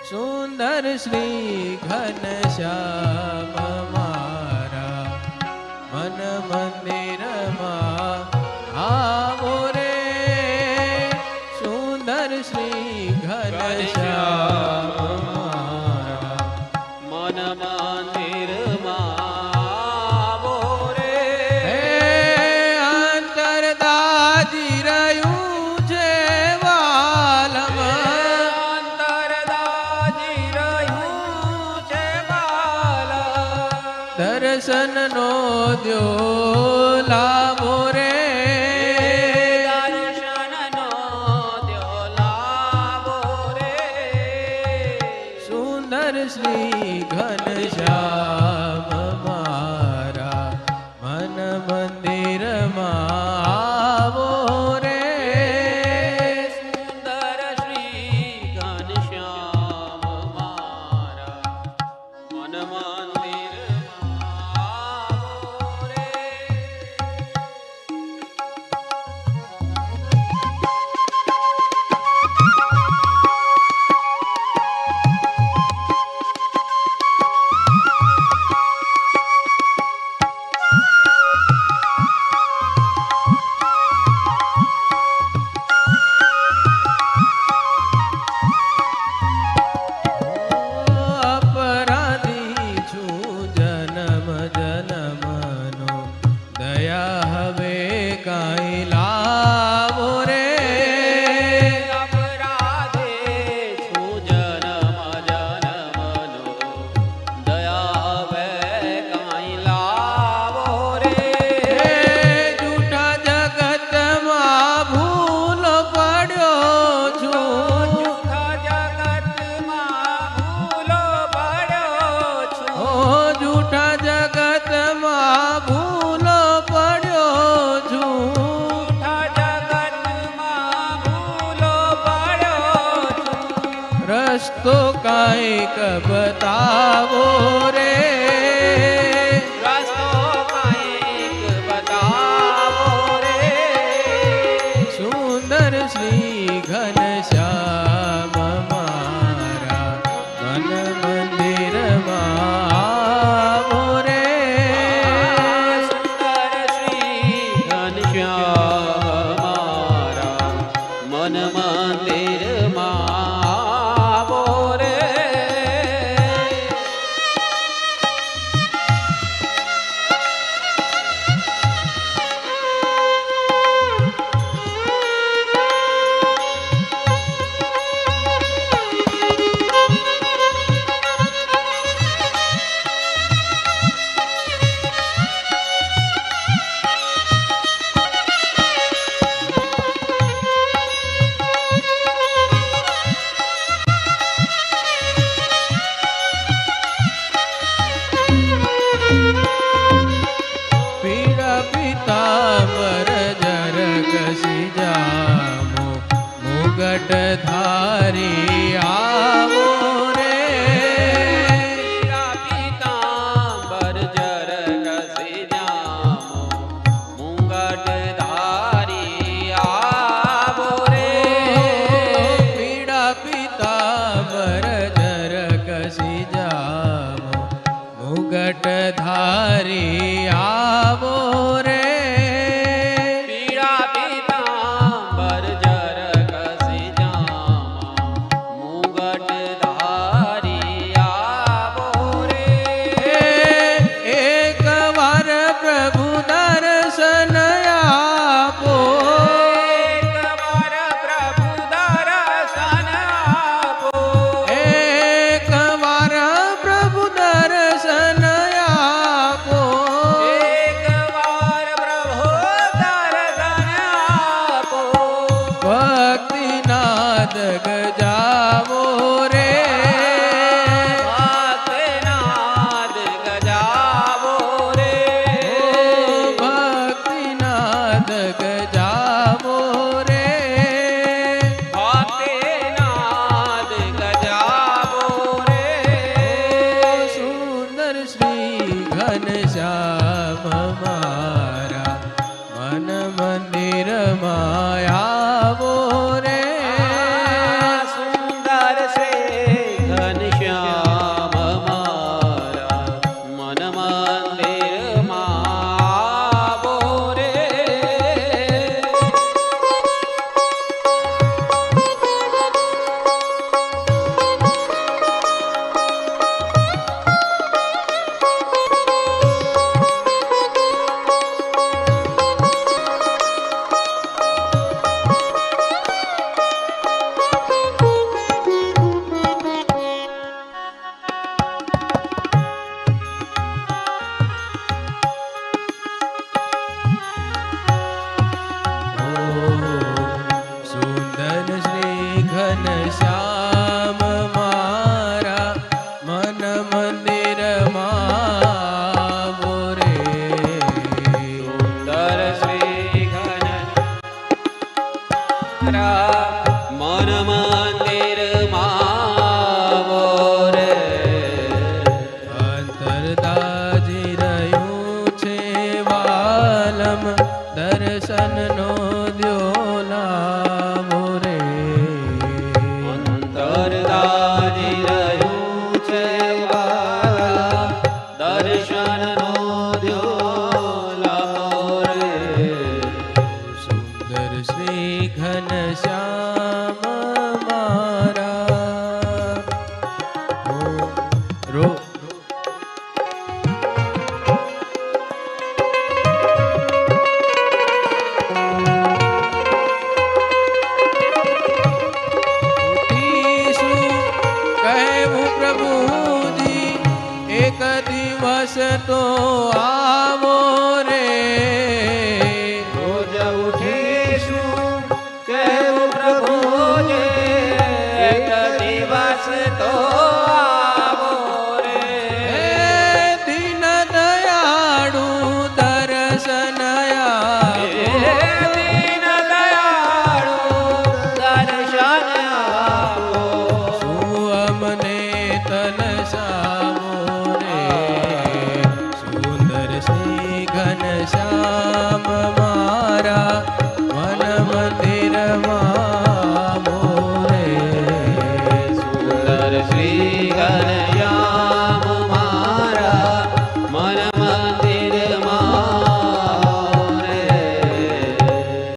સુંદર શ્રી ઘનશ્યામ મારા મન મંદિરમાં આવો રે. સુંદર શ્રી ઘનશ્યામ મારા મન મંદિરમાં આવો રે. અંતરદાજી રહ્યું છે વાલમાં, અંતરદાજી રહ્યું છે બાલા. દર્શનનો દ્યો લાવો રે. દર્શનનો દ્યો લાવો રે. સુંદર શ્રી ઘનશ્યામ મારા મન મંદિરમાં આવો રે. સુંદર શ્રી ઘનશ્યામ મારા મન મંદિરમાં આવો રે. અપરાધી છું જન્મ જન્મનો, દયા હવે કાંઈ લાવો રે. અપરાધે છું જન્મ જન્મનો, દયા હવે કાંઈ લાવો રે. જૂઠા જગતમાં ભૂલો પડ્યો છું. જૂઠા જગતમાં ભૂલો પડ્યો છું. ઓ જૂઠા જગતમાં ભૂલો પડ્યો છું. જૂઠા જગતમાં ભૂલો પડ્યો છું. રસ્તો કાંઈક બતાવો રે. રસ્તો કાંઈક બતાવો રે. સુંદર શ્રી ઘનશ્યામ મારા મન મંદિરમાં આવો રે. સુંદર શ્રી ઘનશ્યામ મારા મન મંદિરમાં આવો રે. પીળા પીતાંબર જર કસી જામો, મુગટ ધારી આવો રે. પીળા પીતાંબર જર ઘસી જામો, મુંગટ ધારી આવો રે. પીળા પીતાંબર જર કસી જામો, મુગટ ધારી આવો રે. પીળા પીતાંબર જર ઘસી જામો, મુંગટ ધારી આવો રે. એક વાર પ્રભુ દર્શન આપો. એકવાર પ્રભુ દર્શન આપો. એક વાર પ્રભુ દર્શન આપો. પ્રભુજી એક દિવસ તો આવો રે રોજ ઉઠીશું કહેવું પ્રભુજી એક દિવસ તો